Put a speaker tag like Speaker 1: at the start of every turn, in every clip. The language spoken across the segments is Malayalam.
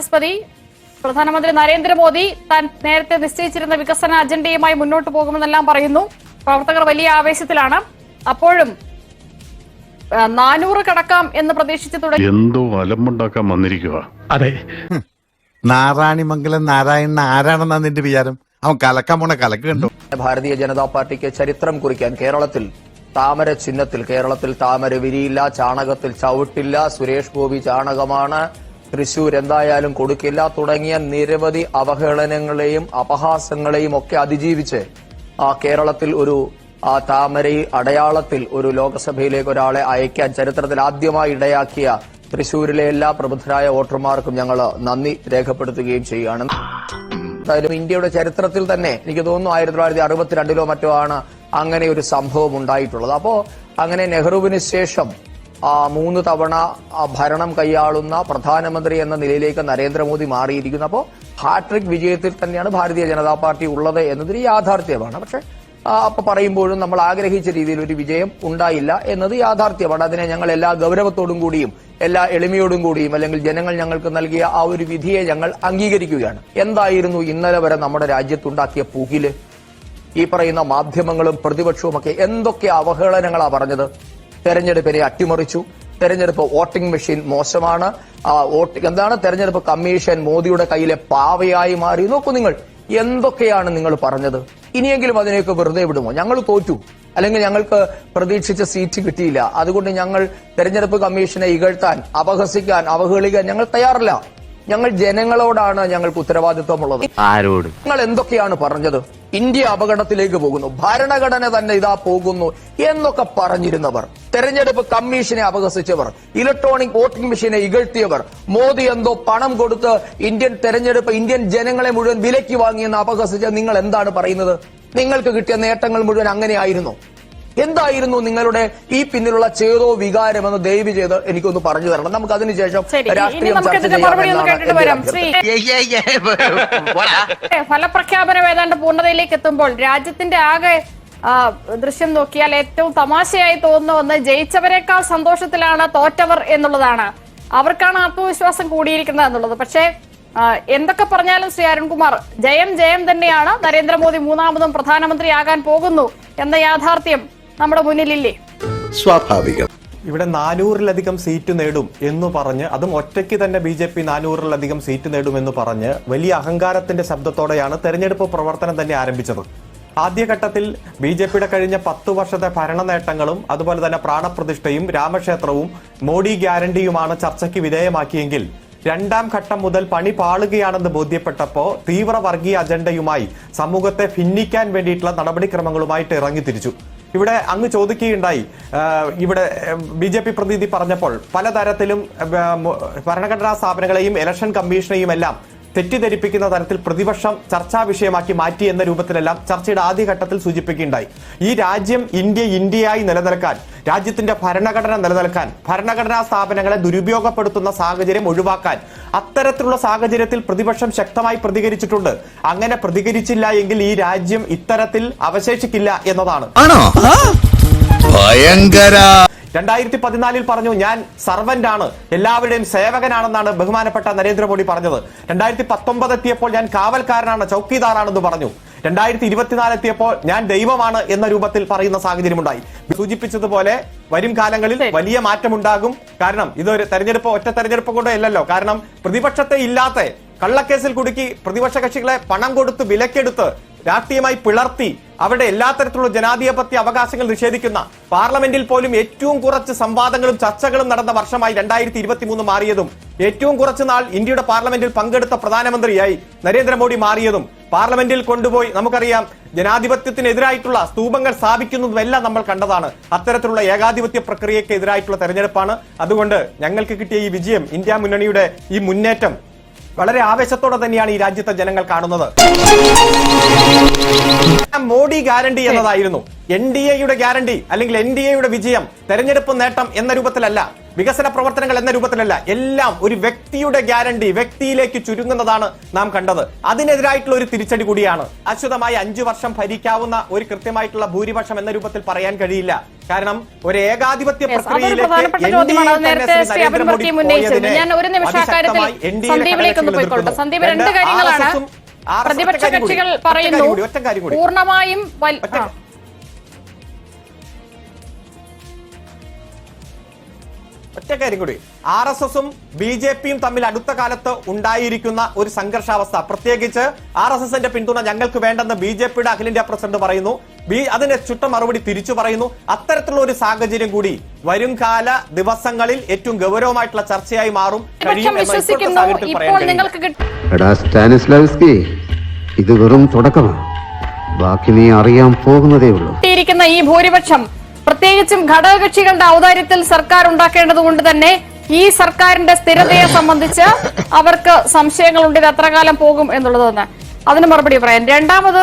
Speaker 1: വാചസ്പതി. പ്രധാനമന്ത്രി നരേന്ദ്രമോദി താൻ നേരത്തെ നിശ്ചയിച്ചിരുന്ന വികസന അജണ്ടയുമായി മുന്നോട്ട് പോകുമെന്നെല്ലാം പറയുന്നു. പ്രവർത്തകർ വലിയ ആവേശത്തിലാണ്. അപ്പോഴും 400 കടക്കാം എന്ന് പ്രതീക്ഷിച്ചു തുടങ്ങി.
Speaker 2: എന്തോ അലമ്പുണ്ടാക്കാൻ വന്നിരിക്കുക.
Speaker 3: അതെ,
Speaker 4: നാരായണിമംഗലം നാരായണൻ ആരാണെന്നാ നിന്റെ വിചാരം? അവൻ കലക്കാൻ പോണ കലക്ക് കണ്ടോ?
Speaker 5: ഭാരതീയ ജനതാ പാർട്ടിക്ക് ചരിത്രം കുറിക്കാൻ കേരളത്തിൽ താമര ചിഹ്നത്തിൽ കേരളത്തിൽ താമര വിരിയില്ല, ചാണകത്തിൽ ചവിട്ടില്ല, സുരേഷ് ഗോപി ചാണകമാണ്, തൃശൂർ എന്തായാലും കൊടുക്കില്ല തുടങ്ങിയ നിരവധി അവഹേളനങ്ങളെയും അപഹാസങ്ങളെയും ഒക്കെ അതിജീവിച്ച് കേരളത്തിൽ ഒരു താമര അടയാളത്തിൽ ഒരു ലോക്സഭയിലേക്ക് ഒരാളെ അയക്കാൻ ചരിത്രത്തിൽ ആദ്യമായി ഇടയാക്കിയ തൃശൂരിലെ എല്ലാ പ്രബുദ്ധരായ വോട്ടർമാർക്കും ഞങ്ങൾ നന്ദി രേഖപ്പെടുത്തുകയും ചെയ്യുകയാണ്. എന്തായാലും ഇന്ത്യയുടെ ചരിത്രത്തിൽ തന്നെ എനിക്ക് തോന്നുന്നു 1962 മറ്റോ ആണ് അങ്ങനെ ഒരു സംഭവം ഉണ്ടായിട്ടുള്ളത്. അപ്പോ അങ്ങനെ നെഹ്റുവിന് ശേഷം 3 തവണ ഭരണം കൈയാളുന്ന പ്രധാനമന്ത്രി എന്ന നിലയിലേക്ക് നരേന്ദ്രമോദി മാറിയിരിക്കുന്നു. അപ്പോൾ ഹാട്രിക് വിജയത്തിൽ തന്നെയാണ് ഭാരതീയ ജനതാ പാർട്ടി ഉള്ളത് എന്നതൊരു യാഥാർത്ഥ്യമാണ്. പക്ഷെ അപ്പൊ പറയുമ്പോഴും നമ്മൾ ആഗ്രഹിച്ച രീതിയിൽ ഒരു വിജയം ഉണ്ടായില്ല എന്നത് യാഥാർത്ഥ്യമാണ്. അതിനെ ഞങ്ങൾ എല്ലാ ഗൗരവത്തോടും കൂടിയും എല്ലാ എളിമയോടും കൂടിയും അല്ലെങ്കിൽ ജനങ്ങൾ ഞങ്ങൾക്ക് നൽകിയ ആ ഒരു വിധിയെ ഞങ്ങൾ അംഗീകരിക്കുകയാണ്. എന്തായിരുന്നു ഇന്നലെ വരെ നമ്മുടെ രാജ്യത്തുണ്ടാക്കിയ പുകില്? ഈ പറയുന്ന മാധ്യമങ്ങളും പ്രതിപക്ഷവും ഒക്കെ എന്തൊക്കെ അവഹേളനങ്ങളാ പറഞ്ഞത്? തെരഞ്ഞെടുപ്പിനെ അട്ടിമറിച്ചു, തെരഞ്ഞെടുപ്പ് വോട്ടിംഗ് മെഷീൻ മോശമാണ്, എന്താണ് തെരഞ്ഞെടുപ്പ് കമ്മീഷൻ മോദിയുടെ കയ്യിലെ പാവയായി മാറി. നോക്കൂ നിങ്ങൾ, എന്തൊക്കെയാണ് നിങ്ങൾ പറഞ്ഞത്? ഇനിയെങ്കിലും അതിനെയൊക്കെ വെറുതെ വിടുമോ? ഞങ്ങൾ തോറ്റു, അല്ലെങ്കിൽ ഞങ്ങൾക്ക് പ്രതീക്ഷിച്ച സീറ്റ് കിട്ടിയില്ല, അതുകൊണ്ട് ഞങ്ങൾ തെരഞ്ഞെടുപ്പ് കമ്മീഷനെ ഇകഴ്ത്താൻ, അപഹസിക്കാൻ, അവഹേളിക്കാൻ ഞങ്ങൾ തയ്യാറല്ല. ഞങ്ങൾ ജനങ്ങളോടാണ് ഞങ്ങൾക്ക് ഉത്തരവാദിത്വമുള്ളത്.
Speaker 3: ആരോട്?
Speaker 5: നിങ്ങൾ എന്തൊക്കെയാണ് പറഞ്ഞത്? ഇന്ത്യ അപകടത്തിലേക്ക് പോകുന്നു, ഭരണഘടന തന്നെ ഇതാ പോകുന്നു എന്നൊക്കെ പറഞ്ഞിരുന്നവർ, തെരഞ്ഞെടുപ്പ് കമ്മീഷനെ അപഹസിച്ചവർ, ഇലക്ട്രോണിക് വോട്ടിംഗ് മെഷീനെ ഇകഴ്ത്തിയവർ, മോദി എന്തോ പണം കൊടുത്ത് ഇന്ത്യൻ തെരഞ്ഞെടുപ്പ് ഇന്ത്യൻ ജനങ്ങളെ മുഴുവൻ വിലയ്ക്ക് വാങ്ങിയെന്ന് അപഹസിച്ച നിങ്ങൾ എന്താണ് പറയുന്നത്? നിങ്ങൾക്ക് കിട്ടിയ നേട്ടങ്ങൾ മുഴുവൻ അങ്ങനെയായിരുന്നു. എന്തായിരുന്നു നിങ്ങളുടെ ഈ പിന്നിലുള്ള ചേതോ വികാരമെന്ന് ദയവ് ചെയ്ത് എനിക്കൊന്ന് പറഞ്ഞു തരണം. നമുക്ക് അതിനുശേഷം രാഷ്ട്രീയം ചർച്ച ചെയ്യാം.
Speaker 1: ഫലപ്രഖ്യാപനം ഏതാണ്ട് പൂർണ്ണതയിലേക്ക് എത്തുമ്പോൾ രാജ്യത്തിന്റെ ആകെ ദൃശ്യം നോക്കിയാൽ ഏറ്റവും തമാശയായി തോന്നുന്ന ജയിച്ചവരെക്കാൾ സന്തോഷത്തിലാണ് തോറ്റവർ എന്നുള്ളതാണ്. അവർക്കാണ് ആത്മവിശ്വാസം കൂടിയിരിക്കുന്നത് എന്നുള്ളത്. പക്ഷേ എന്തൊക്കെ പറഞ്ഞാലും ശ്രീ അരുൺകുമാർ, ജയം ജയം തന്നെയാണ്. നരേന്ദ്രമോദി 3ാമതും പ്രധാനമന്ത്രിയാകാൻ പോകുന്നു എന്ന യാഥാർത്ഥ്യം നമ്മുടെ മുന്നിലില്ലേ?
Speaker 4: സ്വാഭാവികം.
Speaker 3: ഇവിടെ 400-ലധികം സീറ്റ് നേടും എന്ന് പറഞ്ഞ്, അതും ഒറ്റയ്ക്ക് തന്നെ BJP 400-ലധികം സീറ്റ് നേടുമെന്ന് പറഞ്ഞ് വലിയ അഹങ്കാരത്തിന്റെ ശബ്ദത്തോടെയാണ് തെരഞ്ഞെടുപ്പ് പ്രവർത്തനം തന്നെ ആരംഭിച്ചത്. ആദ്യഘട്ടത്തിൽ BJPയുടെ കഴിഞ്ഞ 10 വർഷത്തെ ഭരണ നേട്ടങ്ങളും അതുപോലെ തന്നെ പ്രാണപ്രതിഷ്ഠയും രാമക്ഷേത്രവും മോഡി ഗ്യാരണ്ടിയുമാണ് ചർച്ചയ്ക്ക് വിധേയമാക്കിയെങ്കിൽ 2ാം ഘട്ടം മുതൽ പണി പാളുകയാണെന്ന് ബോധ്യപ്പെട്ടപ്പോൾ തീവ്ര വർഗീയ അജണ്ടയുമായി സമൂഹത്തെ ഭിന്നിക്കാൻ വേണ്ടിയിട്ടുള്ള നടപടിക്രമങ്ങളുമായിട്ട് ഇറങ്ങിത്തിരിച്ചു. ഇവിടെ അങ്ങ് ചോദിക്കുകയുണ്ടായി, ഇവിടെ BJP പ്രതിനിധി പറഞ്ഞപ്പോൾ പലതരത്തിലും ഭരണഘടനാ സ്ഥാപനങ്ങളെയും ഇലക്ഷൻ കമ്മീഷനെയും എല്ലാം തെറ്റിദ്ധരിപ്പിക്കുന്ന തരത്തിൽ പ്രതിപക്ഷം ചർച്ചാ വിഷയമാക്കി മാറ്റി എന്ന രൂപത്തിലെല്ലാം ചർച്ചയുടെ ആദ്യഘട്ടത്തിൽ സൂചിപ്പിക്കുകയുണ്ടായി. ഈ രാജ്യം ഇന്ത്യയായി നിലനിൽക്കാൻ, രാജ്യത്തിന്റെ ഭരണഘടന നിലനിൽക്കാൻ, ഭരണഘടനാ സ്ഥാപനങ്ങളെ ദുരുപയോഗപ്പെടുത്തുന്ന സാഹചര്യം ഒഴിവാക്കാൻ അത്തരത്തിലുള്ള സാഹചര്യത്തിൽ പ്രതിപക്ഷം ശക്തമായി പ്രതികരിച്ചിട്ടുണ്ട്. അങ്ങനെ പ്രതികരിച്ചില്ല എങ്കിൽ ഈ രാജ്യം ഇത്തരത്തിൽ അവശേഷിക്കില്ല എന്നതാണ്. 2014 പറഞ്ഞു, ഞാൻ സർവന്റ് ആണ്, എല്ലാവരുടെയും സേവകനാണെന്നാണ് ബഹുമാനപ്പെട്ട നരേന്ദ്രമോദി പറഞ്ഞത്. 2019 എത്തിയപ്പോൾ ഞാൻ കാവൽക്കാരനാണ്, ചൌക്കിദാറാണെന്ന് പറഞ്ഞു. 2024 എത്തിയപ്പോൾ ഞാൻ ദൈവമാണ് എന്ന രൂപത്തിൽ പറയുന്ന സാഹചര്യമുണ്ടായി. സൂചിപ്പിച്ചതുപോലെ വരും കാലങ്ങളിൽ വലിയ മാറ്റമുണ്ടാകും. കാരണം ഇതൊരു തെരഞ്ഞെടുപ്പ്, ഒറ്റ തെരഞ്ഞെടുപ്പ് കൊണ്ടോ അല്ലല്ലോ. കാരണം പ്രതിപക്ഷത്തെ ഇല്ലാത്ത കള്ളക്കേസിൽ കുടുക്കി പ്രതിപക്ഷ കക്ഷികളെ പണം കൊടുത്ത് വിലക്കെടുത്ത് രാഷ്ട്രീയമായി പിളർത്തി അവരുടെ എല്ലാ തരത്തിലുള്ള ജനാധിപത്യ അവകാശങ്ങൾ നിഷേധിക്കുന്ന, പാർലമെന്റിൽ പോലും ഏറ്റവും കുറച്ച് സംവാദങ്ങളും ചർച്ചകളും നടന്ന വർഷമായി 2023 മാറിയതും, ഏറ്റവും കുറച്ചു നാൾ ഇന്ത്യയുടെ പാർലമെന്റിൽ പങ്കെടുത്ത പ്രധാനമന്ത്രിയായി നരേന്ദ്രമോദി മാറിയതും, പാർലമെന്റിൽ കൊണ്ടുപോയി നമുക്കറിയാം ജനാധിപത്യത്തിനെതിരായിട്ടുള്ള സ്തൂപങ്ങൾ സ്ഥാപിക്കുന്നതുമെല്ലാം നമ്മൾ കണ്ടതാണ്. അത്തരത്തിലുള്ള ഏകാധിപത്യ പ്രക്രിയയ്ക്ക് എതിരായിട്ടുള്ള തെരഞ്ഞെടുപ്പാണ്. അതുകൊണ്ട് ഞങ്ങൾക്ക് കിട്ടിയ ഈ വിജയം, ഇന്ത്യ മുന്നണിയുടെ ഈ മുന്നേറ്റം വളരെ ആവേശത്തോടെ തന്നെയാണ് ഈ രാജ്യത്തെ ജനങ്ങൾ കാണുന്നത്. മോഡി ഗ്യാരണ്ടി എന്നതായിരുന്നു. NDAയുടെ ഗ്യാരണ്ടി അല്ലെങ്കിൽ NDAയുടെ വിജയം തെരഞ്ഞെടുപ്പ് നേട്ടം എന്ന രൂപത്തിലല്ല. വികസന പ്രവർത്തനങ്ങൾ എന്ന രൂപത്തിലല്ല, എല്ലാം ഒരു വ്യക്തിയുടെ ഗ്യാരണ്ടി, വ്യക്തിയിലേക്ക് ചുരുങ്ങുന്നതാണ് നാം കണ്ടത്. അതിനെതിരായിട്ടുള്ള ഒരു തിരിച്ചടി കൂടിയാണ്. ശാശ്വതമായി 5 വർഷം ഭരിക്കാവുന്ന ഒരു കൃത്യമായിട്ടുള്ള ഭൂരിപക്ഷം എന്ന രൂപത്തിൽ പറയാൻ കഴിയില്ല. കാരണം ഒരു ഏകാധിപത്യ
Speaker 1: പ്രതിപക്ഷ കക്ഷികൾ പറയുന്നു പൂർണ്ണമായും
Speaker 3: ഒറ്റ കാര്യം കൂടി, RSSും BJPയും തമ്മിൽ അടുത്ത കാലത്ത് ഉണ്ടായിരിക്കുന്ന ഒരു സംഘർഷാവസ്ഥ, പ്രത്യേകിച്ച് RSSന്റെ പിന്തുണ ഞങ്ങൾക്ക് വേണ്ടെന്ന് BJPയുടെ അഖിലേന്ത്യാ പ്രസിഡന്റ് പറയുന്നു. അതിന്റെ ചുട്ട മറുപടി തിരിച്ചു പറയുന്നു. അത്തരത്തിലുള്ള ഒരു സാഹചര്യം കൂടി വരും കാല ദിവസങ്ങളിൽ ഏറ്റവും ഗൗരവമായിട്ടുള്ള ചർച്ചയായി മാറും.
Speaker 6: സ്റ്റാനിസ്ലാവ്സ്കി, ഇത് വെറും തുടക്കമാണ്, ബാക്കി നീ അറിയാൻ പോകുന്നതേ ഉള്ളൂ.
Speaker 1: ഈ ഭൂരിപക്ഷം പ്രത്യേകിച്ചും ഘടകകക്ഷികളുടെ ഔദാര്യത്തിൽ സർക്കാർ ഉണ്ടാക്കേണ്ടത് കൊണ്ട് തന്നെ ഈ സർക്കാരിന്റെ സ്ഥിരതയെ സംബന്ധിച്ച് അവർക്ക് സംശയങ്ങളുണ്ട്. ഇത് എത്ര കാലം പോകും എന്നുള്ളത് തന്നെ അതിന് മറുപടി പറയാൻ. രണ്ടാമത്,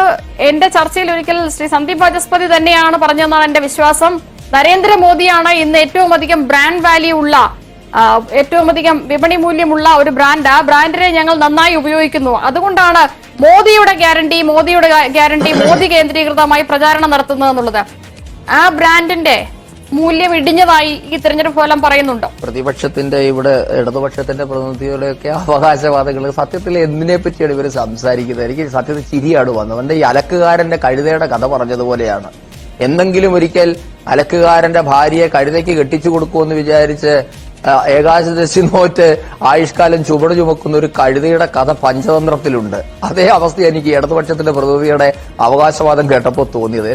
Speaker 1: എന്റെ ചർച്ചയിൽ ഒരിക്കൽ ശ്രീ സന്ദീപ് വാചസ്പതി തന്നെയാണ് പറഞ്ഞതെന്നാണ് എന്റെ വിശ്വാസം. നരേന്ദ്രമോദിയാണ് ഇന്ന് ഏറ്റവും അധികം ബ്രാൻഡ് വാല്യൂ ഉള്ള, ഏറ്റവും അധികം വിപണി മൂല്യമുള്ള ഒരു ബ്രാൻഡ്. ആ ബ്രാൻഡിനെ ഞങ്ങൾ നന്നായി ഉപയോഗിക്കുന്നു. അതുകൊണ്ടാണ് മോദിയുടെ ഗ്യാരണ്ടി മോദി കേന്ദ്രീകൃതമായി പ്രചാരണം നടത്തുന്നത് എന്നുള്ളത്. ആ ബ്രാൻഡിന്റെ മൂല്യം ഇടിഞ്ഞതായി ഈ തെരഞ്ഞെടുപ്പ് ഫലം പറയുന്നുണ്ടോ?
Speaker 5: പ്രതിപക്ഷത്തിന്റെ ഇവിടെ ഇടതുപക്ഷത്തിന്റെ പ്രതിനിധികളെയൊക്കെ അവകാശവാദങ്ങൾ സത്യത്തിൽ എന്തിനെ പറ്റിയാണ് ഇവർ സംസാരിക്കുന്നത്? എനിക്ക് സത്യത്തിൽ ചിരിയാണ് വന്നത്. അവന്റെ ഈ അലക്കുകാരന്റെ കഴുതയുടെ കഥ പറഞ്ഞതുപോലെയാണ്. എന്തെങ്കിലും ഒരിക്കൽ അലക്കുകാരന്റെ ഭാര്യയെ കഴുതയ്ക്ക് കെട്ടിച്ചു കൊടുക്കുമെന്ന് വിചാരിച്ച് ഏകാദശി നോറ്റ് ആയുഷ്കാലം ചുവട് ചുമക്കുന്ന ഒരു കഴുതയുടെ കഥ പഞ്ചതന്ത്രത്തിലുണ്ട്. അതേ അവസ്ഥ എനിക്ക് ഇടതുപക്ഷത്തിന്റെ പ്രതിനിധിയുടെ അവകാശവാദം കേട്ടപ്പോൾ തോന്നിയത്.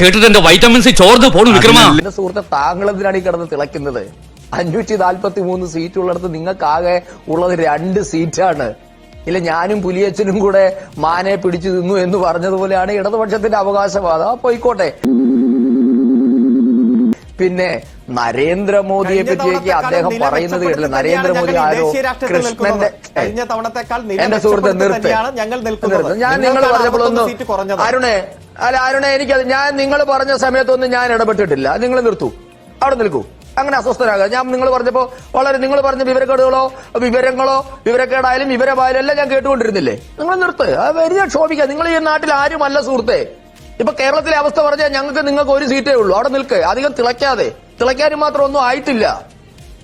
Speaker 7: കേട്ടിട്ട് എന്റെ വൈറ്റമിൻസ് ചോർന്ന് പോണു വിക്രമ.
Speaker 5: എന്റെ സുഹൃത്തെ, താങ്കൾ എന്തിനാണ് ഈ കിടന്ന് തിളയ്ക്കുന്നത്? 543 സീറ്റ് ഉള്ളിടത്ത് നിങ്ങൾക്കാകെ ഉള്ളത് 2 സീറ്റാണ്. ഇല്ല, ഞാനും പുലിയച്ചനും കൂടെ മാനെ പിടിച്ചു നിന്നു എന്ന് പറഞ്ഞതുപോലെയാണ് ഇടതുപക്ഷത്തിന്റെ അവകാശവാദം. പോയിക്കോട്ടെ. പിന്നെ നരേന്ദ്രമോദിയെ പറ്റിയൊക്കെ അദ്ദേഹം പറയുന്നത് കേട്ടില്ല. നരേന്ദ്രമോദി ആരോ കൃഷ്ണന്റെ എന്റെ സുഹൃത്തെ നിർത്ത്. ഞാൻ നിങ്ങൾ പറഞ്ഞപ്പോഴൊന്നും അരുണെ എനിക്കത് ഞാൻ നിങ്ങൾ പറഞ്ഞ സമയത്തൊന്നും ഞാൻ ഇടപെട്ടിട്ടില്ല. നിങ്ങൾ നിർത്തൂ, അവിടെ നിൽക്കൂ, അങ്ങനെ അസ്വസ്ഥരാകുക. ഞാൻ നിങ്ങൾ പറഞ്ഞപ്പോ നിങ്ങൾ പറഞ്ഞ വിവരക്കേടായാലും വിവരമായാലും എല്ലാം ഞാൻ കേട്ടുകൊണ്ടിരുന്നില്ലേ? നിങ്ങൾ നിർത്ത്, വലിയ ക്ഷോഭിക്കുക. നിങ്ങൾ ഈ നാട്ടിൽ ആരുമല്ല സുഹൃത്തെ. ഇപ്പൊ കേരളത്തിലെ അവസ്ഥ പറഞ്ഞാൽ നിങ്ങൾക്ക് 1 സീറ്റേ ഉള്ളൂ. അവിടെ നിൽക്ക്, അധികം തിളയ്ക്കാനും മാത്രം ഒന്നും ആയിട്ടില്ല.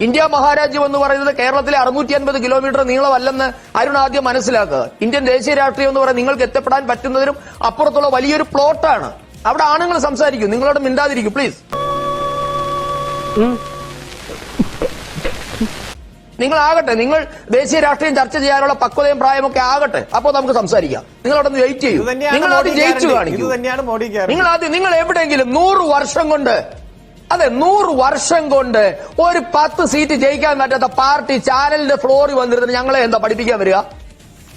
Speaker 5: ഇന്ത്യ മഹാരാജ്യം എന്ന് പറയുന്നത് കേരളത്തിലെ 650 കിലോമീറ്റർ നീളമല്ലെന്ന് അരുൺ ആദ്യം മനസ്സിലാക്കുക. ഇന്ത്യൻ ദേശീയ രാഷ്ട്രീയം എന്ന് പറയുന്നത് നിങ്ങൾക്ക് എത്തപ്പെടാൻ പറ്റുന്നതിനും അപ്പുറത്തുള്ള വലിയൊരു പ്ലോട്ടാണ്. അവിടെ ആണുങ്ങൾ സംസാരിക്കും, നിങ്ങളോട് മിണ്ടാതിരിക്കും പ്ലീസ്. നിങ്ങളാകട്ടെ, നിങ്ങൾ ദേശീയ രാഷ്ട്രീയം ചർച്ച ചെയ്യാനുള്ള പക്വതയും പ്രായമൊക്കെ ആകട്ടെ, അപ്പോൾ നമുക്ക് സംസാരിക്കാം. നിങ്ങളവിടെ നിന്ന് വെയിറ്റ് ചെയ്യൂ. നിങ്ങൾ ആദ്യം ജയിച്ചു കാണിക്കൂ. നിങ്ങൾ എവിടെയെങ്കിലും 100 വർഷം കൊണ്ട്, അതെ 100 വർഷം കൊണ്ട് ഒരു 10 സീറ്റ് ജയിക്കാൻ പറ്റാത്ത പാർട്ടി ചാനലിന്റെ ഫ്ലോറിൽ വന്നിരുന്നിട്ട് ഞങ്ങളെ എന്താ പഠിപ്പിക്കാൻ വരിക?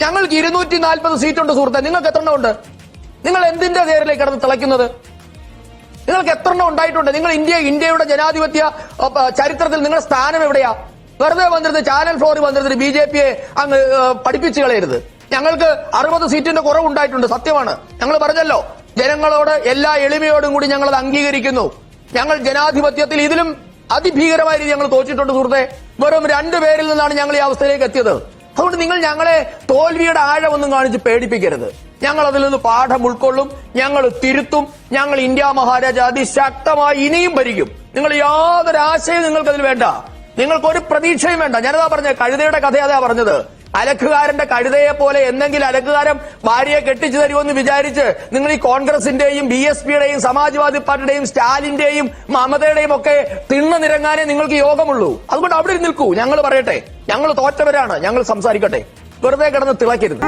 Speaker 5: ഞങ്ങൾക്ക് 240 സീറ്റുണ്ട് സുഹൃത്തെ. നിങ്ങൾക്ക് എത്ര ഉണ്ട്? നിങ്ങൾ എന്തിന്റെ നേരിലേക്ക് കിടന്ന് തിളയ്ക്കുന്നത്? നിങ്ങൾക്ക് എത്ര ഉണ്ടായിട്ടുണ്ട്? നിങ്ങൾ ഇന്ത്യയുടെ ജനാധിപത്യ ചരിത്രത്തിൽ നിങ്ങളുടെ സ്ഥാനം എവിടെയാ? വെറുതെ വന്നിരുന്നത് ചാനൽ ഫ്ലോറിൽ വന്നിരുന്നത് BJPയെ അങ്ങ് പഠിപ്പിച്ചു കളയരുത്. ഞങ്ങൾക്ക് 60 സീറ്റിന്റെ കുറവുണ്ടായിട്ടുണ്ട്, സത്യമാണ്. ഞങ്ങൾ പറഞ്ഞല്ലോ, ജനങ്ങളോട് എല്ലാ എളിമയോടും കൂടി ഞങ്ങൾ അത് അംഗീകരിക്കുന്നു. ഞങ്ങൾ ജനാധിപത്യത്തിൽ ഇതിലും അതിഭീകരമായ രീതി ഞങ്ങൾ തോറ്റിട്ടുണ്ട് സുഹൃത്തെ. വെറും 2 പേരിൽ നിന്നാണ് ഞങ്ങൾ ഈ അവസ്ഥയിലേക്ക് എത്തിയത്. അതുകൊണ്ട് നിങ്ങൾ ഞങ്ങളെ തോൽവിയുടെ ആഴമൊന്നും കാണിച്ച് പേടിപ്പിക്കരുത്. ഞങ്ങൾ അതിൽ നിന്ന് പാഠം ഉൾക്കൊള്ളും, ഞങ്ങൾ തിരുത്തും. ഞങ്ങൾ ഇന്ത്യ മഹാരാജ അതിശക്തമായി ഇനിയും ഭരിക്കും. നിങ്ങൾ യാതൊരു ആശയം നിങ്ങൾക്കതിൽ വേണ്ട, നിങ്ങൾക്കൊരു പ്രതീക്ഷയും വേണ്ട. ഞാനതാ പറഞ്ഞ കഴുതയുടെ കഥ അതാ പറഞ്ഞത്. അലക്കുകാരന്റെ കഴുതയെ പോലെ എന്തെങ്കിലും അലക്കുകാരൻ ഭാര്യയെ കെട്ടിച്ചു തരുമെന്ന് വിചാരിച്ച് നിങ്ങൾ ഈ കോൺഗ്രസിന്റെയും BSPയുടെയും സമാജ്വാദി പാർട്ടിയുടെയും സ്റ്റാലിന്റെയും മമതയുടെയും ഒക്കെ തിണ്ണ നിരങ്ങാനേ നിങ്ങൾക്ക് യോഗമുള്ളൂ. അതുകൊണ്ട് അവിടെ നിൽക്കൂ. ഞങ്ങൾ പറയട്ടെ, ഞങ്ങൾ തോറ്റവരാണ്, ഞങ്ങൾ സംസാരിക്കട്ടെ. വെറുതെ കിടന്ന് തിളക്കരുത്.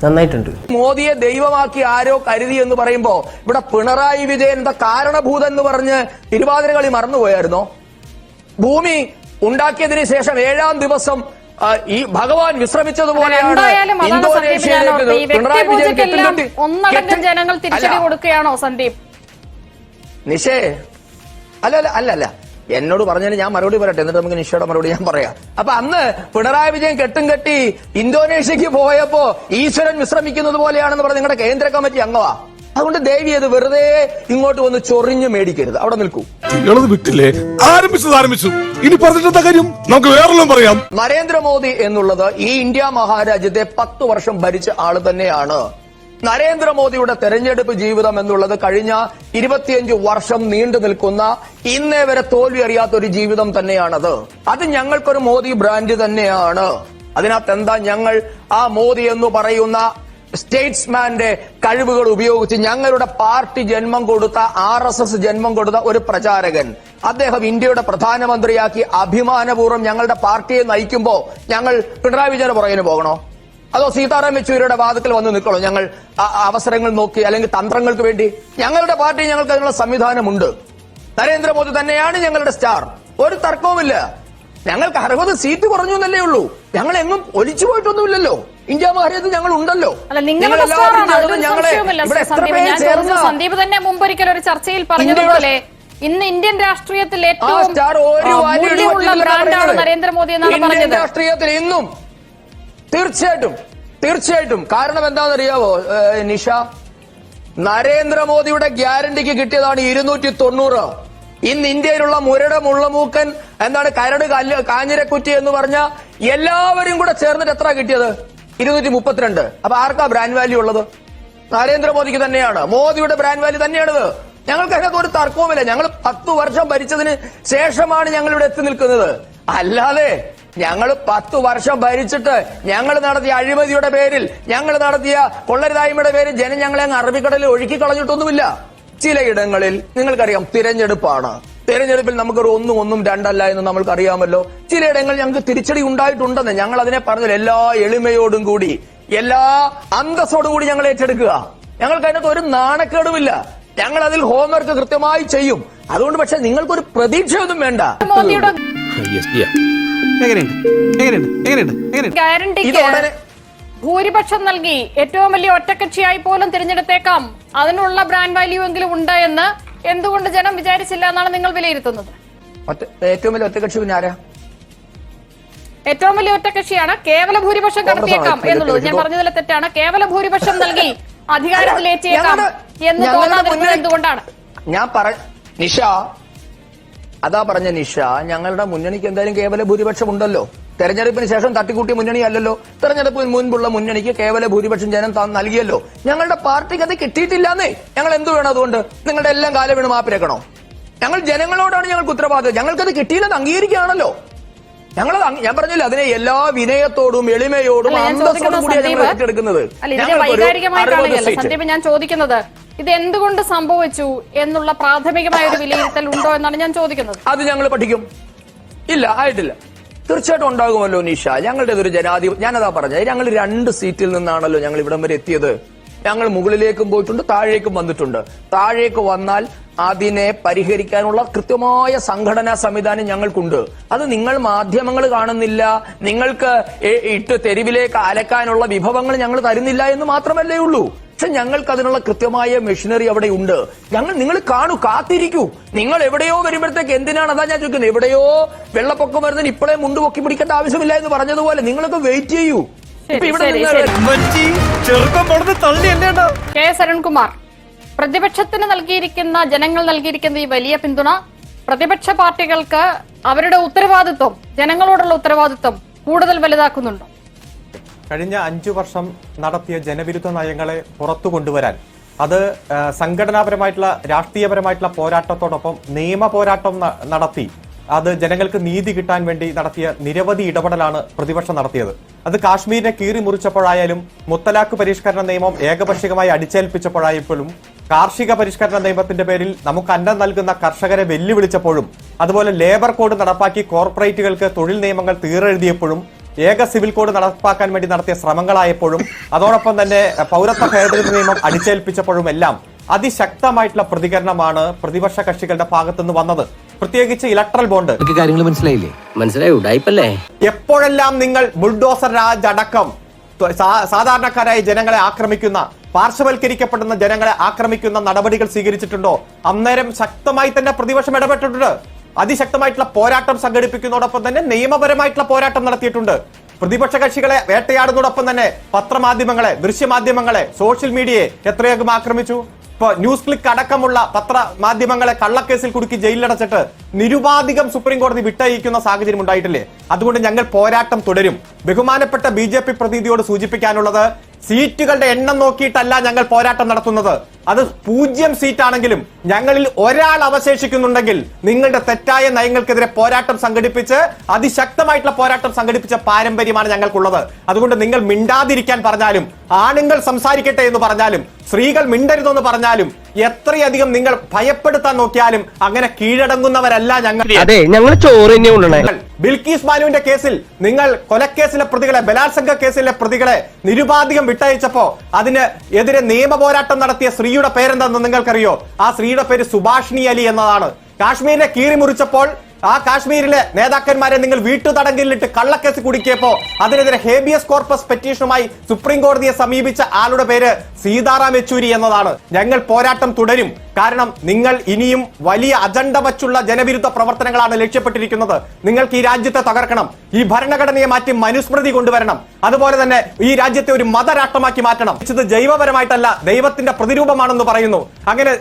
Speaker 8: നന്നായിട്ടുണ്ട്.
Speaker 5: മോദിയെ ദൈവമാക്കി ആരോ കരുതി എന്ന് പറയുമ്പോ ഇവിടെ പിണറായി വിജയൻ എന്താ കാരണഭൂതൻ എന്ന് പറഞ്ഞ് തിരുവാതിരകളി മറന്നുപോയായിരുന്നോ? ഭൂമി ഉണ്ടാക്കിയതിനു ശേഷം 7ാം ദിവസം ഈ ഭഗവാൻ വിശ്രമിച്ചതുപോലെയാണ് ഇന്തോനേഷ്യയിലേക്ക് പിണറായി വിജയൻ
Speaker 1: ഒന്നടങ്കം ജനങ്ങൾ തിരിച്ചടി കൊടുക്കുകയാണോ സന്ദീപ്?
Speaker 5: നിഷേ, അല്ല എന്നോട് പറഞ്ഞതിന് ഞാൻ മറുപടി പറയട്ടെ, എന്നിട്ട് നമുക്ക് നിഷയുടെ മറുപടി ഞാൻ പറയാം. അപ്പൊ അന്ന് പിണറായി വിജയൻ കെട്ടും കെട്ടി ഇന്തോനേഷ്യക്ക് പോയപ്പോ ഈശ്വരൻ വിശ്രമിക്കുന്നത് പോലെയാണെന്ന് പറഞ്ഞ് നിങ്ങളുടെ കേന്ദ്ര കമ്മിറ്റി അംഗമാ. അതുകൊണ്ട് ദേവി അത് വെറുതെ ഇങ്ങോട്ട് വന്ന് ചൊറിഞ്ഞു മേടിക്കരുത്, അവിടെ നിൽക്കൂ.
Speaker 8: വിട്ടില്ലേ, ആരംഭിച്ചു ഇനി പറഞ്ഞിട്ടെന്താ കാര്യം, നമുക്ക് വേറെല്ലാം പറയാം.
Speaker 5: നരേന്ദ്രമോദി എന്നുള്ളത് ഈ ഇന്ത്യ മഹാരാജ്യത്തെ 10 വർഷം ഭരിച്ച ആള് തന്നെയാണ്. നരേന്ദ്രമോദിയുടെ തെരഞ്ഞെടുപ്പ് ജീവിതം എന്നുള്ളത് കഴിഞ്ഞ 25 വർഷം നീണ്ടു നിൽക്കുന്ന ഇന്നേ വരെ തോൽവി അറിയാത്ത ഒരു ജീവിതം തന്നെയാണത്. അത് ഞങ്ങൾക്കൊരു മോദി ബ്രാൻഡ് തന്നെയാണ്. അതിനകത്ത് എന്താ, ഞങ്ങൾ ആ മോദി എന്ന് പറയുന്ന സ്റ്റേറ്റ്സ്മാന്റെ കഴിവുകൾ ഉപയോഗിച്ച് ഞങ്ങളുടെ പാർട്ടി ജന്മം കൊടുത്ത, RSS ജന്മം കൊടുത്ത ഒരു പ്രചാരകൻ, അദ്ദേഹം ഇന്ത്യയുടെ പ്രധാനമന്ത്രിയാക്കി അഭിമാനപൂർവ്വം ഞങ്ങളുടെ പാർട്ടിയെ നയിക്കുമ്പോ ഞങ്ങൾ പിണറായി വിജയന്റെ പുറകിന് പോകണോ? അതോ സീതാറാം യെച്ചൂരിയുടെ വാദത്തിൽ വന്ന് നിൽക്കണോ? ഞങ്ങൾ അവസരങ്ങൾ നോക്കി അല്ലെങ്കിൽ തന്ത്രങ്ങൾക്ക് വേണ്ടി? ഞങ്ങളുടെ പാർട്ടി, ഞങ്ങൾക്ക് അതിനുള്ള സംവിധാനമുണ്ട്. നരേന്ദ്രമോദി തന്നെയാണ് ഞങ്ങളുടെ സ്റ്റാർ, ഒരു തർക്കവുമില്ല. ഞങ്ങൾക്ക് 60 സീറ്റ് കുറഞ്ഞു എന്നല്ലേ ഉള്ളൂ. ഞങ്ങൾ എങ്ങും ഒലിച്ചു പോയിട്ടൊന്നുമില്ലല്ലോ. ഇന്ത്യ മഹാരാജ്യത്ത് ഞങ്ങൾ ഉണ്ടല്ലോ.
Speaker 1: സന്ദീപ് തന്നെ മുമ്പൊരിക്കൽ ഒരു ചർച്ചയിൽ പറഞ്ഞതുപോലെ ഇന്ന് ഇന്ത്യൻ രാഷ്ട്രീയത്തിൽ ഏറ്റവും മൂല്യമുള്ള ബ്രാൻഡാണ് നരേന്ദ്രമോദി എന്നാണ് പറഞ്ഞത്.
Speaker 5: രാഷ്ട്രീയത്തിൽ ഇന്നും തീർച്ചയായിട്ടും കാരണം എന്താണെന്നറിയാവോ നിഷ? നരേന്ദ്രമോദിയുടെ ഗ്യാരണ്ടിക്ക് കിട്ടിയതാണ് 290. ഇന്ന് ഇന്ത്യയിലുള്ള മുരട് മുള്ളമൂക്കൻ കരട് കാഞ്ഞിരക്കുറ്റി എന്ന് പറഞ്ഞ എല്ലാവരും കൂടെ ചേർന്നിട്ട് എത്ര കിട്ടിയത്? 232. അപ്പൊ ആർക്കാ ബ്രാൻഡ് വാല്യൂ ഉള്ളത്? നരേന്ദ്രമോദിക്ക് തന്നെയാണ്. മോദിയുടെ ബ്രാൻഡ് വാല്യൂ തന്നെയാണത്. ഞങ്ങൾക്ക് അതിനകത്ത് ഒരു തർക്കവുമില്ല. ഞങ്ങൾ 10 വർഷം ഭരിച്ചതിന് ശേഷമാണ് ഞങ്ങൾ ഇവിടെ എത്തി നിൽക്കുന്നത്. അല്ലാതെ ഞങ്ങൾ 10 വർഷം ഭരിച്ചിട്ട് ഞങ്ങൾ നടത്തിയ അഴിമതിയുടെ പേരിൽ, ഞങ്ങൾ നടത്തിയ കൊള്ളരുതായ്മയുടെ പേരിൽ ജനം ഞങ്ങളെ അങ്ങ് അറബിക്കടലിൽ ഒഴുക്കി കളഞ്ഞിട്ടൊന്നുമില്ല. ചിലയിടങ്ങളിൽ നിങ്ങൾക്കറിയാം തിരഞ്ഞെടുപ്പാണ്. തെരഞ്ഞെടുപ്പിൽ നമുക്കൊരു ഒന്നും രണ്ടല്ല എന്ന് നമ്മൾക്കറിയാമല്ലോ. ചിലയിടങ്ങളിൽ ഞങ്ങൾക്ക് തിരിച്ചടി ഉണ്ടായിട്ടുണ്ടെന്ന് ഞങ്ങൾ അതിനെ പറഞ്ഞാൽ എല്ലാ എളിമയോടും കൂടി, എല്ലാ അന്തസ്സോടും കൂടി ഞങ്ങൾ ഏറ്റെടുക്കുക. ഞങ്ങൾക്ക് അതിനകത്ത് ഒരു നാണക്കേടുമില്ല. ഞങ്ങൾ അതിൽ ഹോംവർക്ക് കൃത്യമായി ചെയ്യും. അതുകൊണ്ട് പക്ഷെ നിങ്ങൾക്കൊരു പ്രതീക്ഷയൊന്നും വേണ്ട.
Speaker 1: ഗ്യാരണ്ടിക്ക് ഭൂരിപക്ഷം നൽകി ഏറ്റവും വലിയ ഒറ്റക്കക്ഷിയായി പോലും തിരഞ്ഞെടുത്തേക്കാം, അതിനുള്ള ബ്രാൻഡ് വാല്യൂ എങ്കിലും ഉണ്ട് എന്ന് എന്തുകൊണ്ട് ജനം വിചാരിച്ചില്ല എന്നാണ് നിങ്ങൾ വിലയിരുത്തുന്നത്?
Speaker 5: ഏറ്റവും വലിയ ഒറ്റക്കക്ഷി പിന്നെ ആരാ?
Speaker 1: ഏറ്റവും വലിയ ഒറ്റക്കക്ഷിയാണ്. കേവല ഭൂരിപക്ഷം കടത്തിയേക്കാം എന്നുള്ളത് ഞാൻ പറഞ്ഞതിൽ തെറ്റാണ്. കേവല ഭൂരിപക്ഷം നൽകി അധികാരത്തിലേറ്റേക്കാം എന്ന് തോന്നാതിരുന്നത് എന്തുകൊണ്ടാണ്?
Speaker 5: നിഷ അതാ പറഞ്ഞ നിഷ, ഞങ്ങളുടെ മുന്നണിക്ക് എന്തായാലും കേവല ഭൂരിപക്ഷം ഉണ്ടല്ലോ. തെരഞ്ഞെടുപ്പിന് ശേഷം തട്ടിക്കൂട്ടിയ മുന്നണി അല്ലല്ലോ. തെരഞ്ഞെടുപ്പിന് മുൻപുള്ള മുന്നണിക്ക് കേവല ഭൂരിപക്ഷം ജനം നൽകിയല്ലോ. ഞങ്ങളുടെ പാർട്ടിക്ക് അത് കിട്ടിയിട്ടില്ലാന്നേ. ഞങ്ങൾ എന്ത് വേണം? അതുകൊണ്ട് നിങ്ങളുടെ എല്ലാം കാലം വീണ് മാപ്പിരക്കണോ? ഞങ്ങൾ ജനങ്ങളോടാണ് ഞങ്ങൾക്ക് ഉത്തരവാദിത്വം. ഞങ്ങൾക്കത് കിട്ടിയില്ലെന്ന് അംഗീകരിക്കുകയാണല്ലോ. ഞാൻ പറഞ്ഞില്ല, അതിനെ എല്ലാ വിനയത്തോടും എളിമയോടും അന്തസ്സോടും കൂടിയാണ് ഞങ്ങൾ ഏറ്റെടുക്കുന്നത്.
Speaker 1: സന്ദീപ്, ഞാൻ ചോദിക്കുന്നത് ഇത് എന്തുകൊണ്ട് സംഭവിച്ചു എന്നുള്ള പ്രാഥമികമായ ഒരു വിലയിരുത്തൽ ഉണ്ടോ എന്നാണ് ഞാൻ ചോദിക്കുന്നത്.
Speaker 5: അത് ഞങ്ങൾ പഠിക്കും. ഇല്ല, ആയിട്ടില്ല. തീർച്ചയായിട്ടും ഉണ്ടാകുമല്ലോ നിഷ. ഞങ്ങളുടെ ഒരു ജനാധിപത്യം, ഞാനതാ പറഞ്ഞത്, ഞങ്ങൾ 2 സീറ്റിൽ നിന്നാണല്ലോ ഞങ്ങൾ ഇവിടം വരെ എത്തിയത്. ഞങ്ങൾ മുകളിലേക്കും പോയിട്ടുണ്ട്, താഴേക്കും വന്നിട്ടുണ്ട്. താഴേക്ക് വന്നാൽ അതിനെ പരിഹരിക്കാനുള്ള കൃത്യമായ സംഘടനാ സംവിധാനം ഞങ്ങൾക്കുണ്ട്. അത് നിങ്ങൾ മാധ്യമങ്ങൾ കാണുന്നില്ല. നിങ്ങൾക്ക് ഇട്ട് തെരുവിലേക്ക് അലക്കാനുള്ള വിഭവങ്ങൾ ഞങ്ങൾ തരുന്നില്ല എന്ന് മാത്രമല്ലേ ഉള്ളൂ. പക്ഷെ ഞങ്ങൾക്ക് അതിനുള്ള കൃത്യമായ മെഷീനറി അവിടെ ഉണ്ട്. നിങ്ങൾ കാണൂ, കാത്തിരിക്കൂ. നിങ്ങൾ എവിടെയോ വരുമ്പോഴത്തേക്ക് എന്തിനാണ്, അതാ ഞാൻ ചോദിക്കുന്നത്, എവിടെയോ വെള്ളപ്പൊക്കം വരുന്നതിന് ഇപ്പോഴേ മുണ്ട് പൊക്കി പിടിക്കേണ്ട ആവശ്യമില്ല എന്ന് പറഞ്ഞതുപോലെ നിങ്ങളൊക്കെ വെയിറ്റ് ചെയ്യൂ.
Speaker 1: കെ സരൺകുമാർ, പ്രതിപക്ഷത്തിന് ജനങ്ങൾ നൽകിയിരിക്കുന്ന ഈ വലിയ പിന്തുണ പ്രതിപക്ഷ പാർട്ടികൾക്ക് അവരുടെ ഉത്തരവാദിത്വം, ജനങ്ങളോടുള്ള ഉത്തരവാദിത്വം കൂടുതൽ വലുതാക്കുന്നുണ്ടോ?
Speaker 3: കഴിഞ്ഞ 5 വർഷം നടത്തിയ ജനവിരുദ്ധ നയങ്ങളെ പുറത്തു കൊണ്ടുവരാൻ, അത് സംഘടനാപരമായിട്ടുള്ള രാഷ്ട്രീയപരമായിട്ടുള്ള പോരാട്ടത്തോടൊപ്പം നിയമ പോരാട്ടം നടത്തി അത് ജനങ്ങൾക്ക് നീതി കിട്ടാൻ വേണ്ടി നടത്തിയ നിരവധി ഇടപെടലാണ് പ്രതിപക്ഷം നടത്തിയത്. അത് കാശ്മീരിനെ കീറി മുറിച്ചപ്പോഴായാലും, മുത്തലാഖ് പരിഷ്കരണ നിയമം ഏകപക്ഷീയമായി അടിച്ചേൽപ്പിച്ചപ്പോഴായപ്പോഴും, കാർഷിക പരിഷ്കരണ നിയമത്തിന്റെ പേരിൽ നമുക്ക് അന്നം നൽകുന്ന കർഷകരെ വെല്ലുവിളിച്ചപ്പോഴും, അതുപോലെ ലേബർ കോഡ് നടപ്പാക്കി കോർപ്പറേറ്റുകൾക്ക് തൊഴിൽ നിയമങ്ങൾ തീരെഴുതിയപ്പോഴും, ഏക സിവിൽ കോഡ് നടപ്പാക്കാൻ വേണ്ടി നടത്തിയ ശ്രമങ്ങളായപ്പോഴും, അതോടൊപ്പം തന്നെ പൗരത്വ ഭേദഗതി നിയമം അടിച്ചേൽപ്പിച്ചപ്പോഴും എല്ലാം അതിശക്തമായിട്ടുള്ള പ്രതികരണമാണ് പ്രതിപക്ഷ കക്ഷികളുടെ ഭാഗത്തുനിന്ന് വന്നത്. പ്രത്യേകിച്ച് ഇലക്ട്രൽ ബോണ്ട്
Speaker 7: കാര്യങ്ങൾ മനസ്സിലായില്ലേ? മനസ്സിലായി.
Speaker 3: എപ്പോഴെല്ലാം നിങ്ങൾ ബുൾഡോസർ രാജ് അടക്കം സാധാരണക്കാരായ ജനങ്ങളെ ആക്രമിക്കുന്ന, പാർശ്വവൽക്കരിക്കപ്പെടുന്ന ജനങ്ങളെ ആക്രമിക്കുന്ന നടപടികൾ സ്വീകരിച്ചിട്ടുണ്ടോ, അന്നേരം ശക്തമായി തന്നെ പ്രതിപക്ഷം ഇടപെട്ടിട്ടുണ്ട്. അതിശക്തമായിട്ടുള്ള പോരാട്ടം സംഘടിപ്പിക്കുന്നതോടൊപ്പം തന്നെ നിയമപരമായിട്ടുള്ള പോരാട്ടം നടത്തിയിട്ടുണ്ട്. പ്രതിപക്ഷ കക്ഷികളെ വേട്ടയാടുന്നതോടൊപ്പം തന്നെ പത്രമാധ്യമങ്ങളെ, ദൃശ്യമാധ്യമങ്ങളെ, സോഷ്യൽ മീഡിയയെ എത്രയധികം ആക്രമിച്ചു. ഇപ്പൊ ന്യൂസ് ക്ലിക്ക് അടക്കമുള്ള പത്രമാധ്യമങ്ങളെ കള്ളക്കേസിൽ കുടുക്കി ജയിലിലടച്ചിട്ട് നിരുപാധികം സുപ്രീം കോടതി വിട്ടയക്കുന്ന സാഹചര്യം ഉണ്ടായിട്ടില്ലേ? അതുകൊണ്ട് ഞങ്ങൾ പോരാട്ടം തുടരും. ബഹുമാനപ്പെട്ട BJP പ്രതിനിധിയോട് സൂചിപ്പിക്കാനുള്ളത്, സീറ്റുകളുടെ എണ്ണം നോക്കിയിട്ടല്ല ഞങ്ങൾ പോരാട്ടം നടത്തുന്നത്. അത് 0 സീറ്റാണെങ്കിലും ഞങ്ങളിൽ ഒരാൾ അവശേഷിക്കുന്നുണ്ടെങ്കിൽ നിങ്ങളുടെ തെറ്റായ നയങ്ങൾക്കെതിരെ പോരാട്ടം സംഘടിപ്പിച്ച് അതിശക്തമായിട്ടുള്ള പോരാട്ടം സംഘടിപ്പിച്ച പാരമ്പര്യമാണ് ഞങ്ങൾക്കുള്ളത്. അതുകൊണ്ട് നിങ്ങൾ മിണ്ടാതിരിക്കാൻ പറഞ്ഞാലും, ആണുങ്ങൾ സംസാരിക്കട്ടെ എന്ന് പറഞ്ഞാലും, സ്ത്രീകൾ മിണ്ടരുതെന്ന് പറഞ്ഞാലും, എത്രയധികം നിങ്ങൾ ഭയപ്പെടുത്താൻ നോക്കിയാലും അങ്ങനെ കീഴടങ്ങുന്നവരല്ല ഞങ്ങൾ.
Speaker 7: അതെ, ഞങ്ങൾ ചോറ് തന്നെ കൊണ്ടുവന്നേ.
Speaker 3: ബിൽക്കീസ് ബാനുവിന്റെ കേസിൽ നിങ്ങൾ കൊലക്കേസിലെ പ്രതികളെ, ബലാത്സംഗ കേസിലെ പ്രതികളെ നിരുപാധികം വിട്ടയച്ചപ്പോ അതിന് എതിരെ നിയമ പോരാട്ടം നടത്തിയ സ്ത്രീയുടെ പേരെന്താണെന്ന് നിങ്ങൾക്കറിയോ? ആ സ്ത്രീയുടെ പേര് സുഭാഷിണി അലി എന്നതാണ്. കാശ്മീരിനെ കീറി മുറിച്ചപ്പോൾ ആ കാശ്മീരിലെ നേതാക്കന്മാരെ നിങ്ങൾ വീട്ടുതടങ്കലിലിട്ട് കള്ളക്കേസ് കുടുക്കിയപ്പോ അതിനെതിരെ ഹേബിയസ് കോർപ്പസ് പെറ്റീഷനുമായി സുപ്രീം കോടതിയെ സമീപിച്ച ആളുടെ പേര് സീതാറാം യെച്ചൂരി എന്നതാണ്. ഞങ്ങൾ പോരാട്ടം തുടരും. കാരണം നിങ്ങൾ ഇനിയും വലിയ അജണ്ട വച്ചുള്ള ജനവിരുദ്ധ പ്രവർത്തനങ്ങളാണ് ലക്ഷ്യപ്പെട്ടിരിക്കുന്നത്. നിങ്ങൾക്ക് ഈ രാജ്യത്തെ തകർക്കണം, ഈ ഭരണഘടനയെ മാറ്റി മനുസ്മൃതി കൊണ്ടുവരണം, അതുപോലെ തന്നെ ഈ രാജ്യത്തെ ഒരു മതരാഷ്ട്രമാക്കി മാറ്റണം. ഇത് ജൈവപരമായിട്ടല്ല, ദൈവത്തിന്റെ പ്രതിരൂപമാണെന്ന് പറയുന്നു. അങ്ങനെ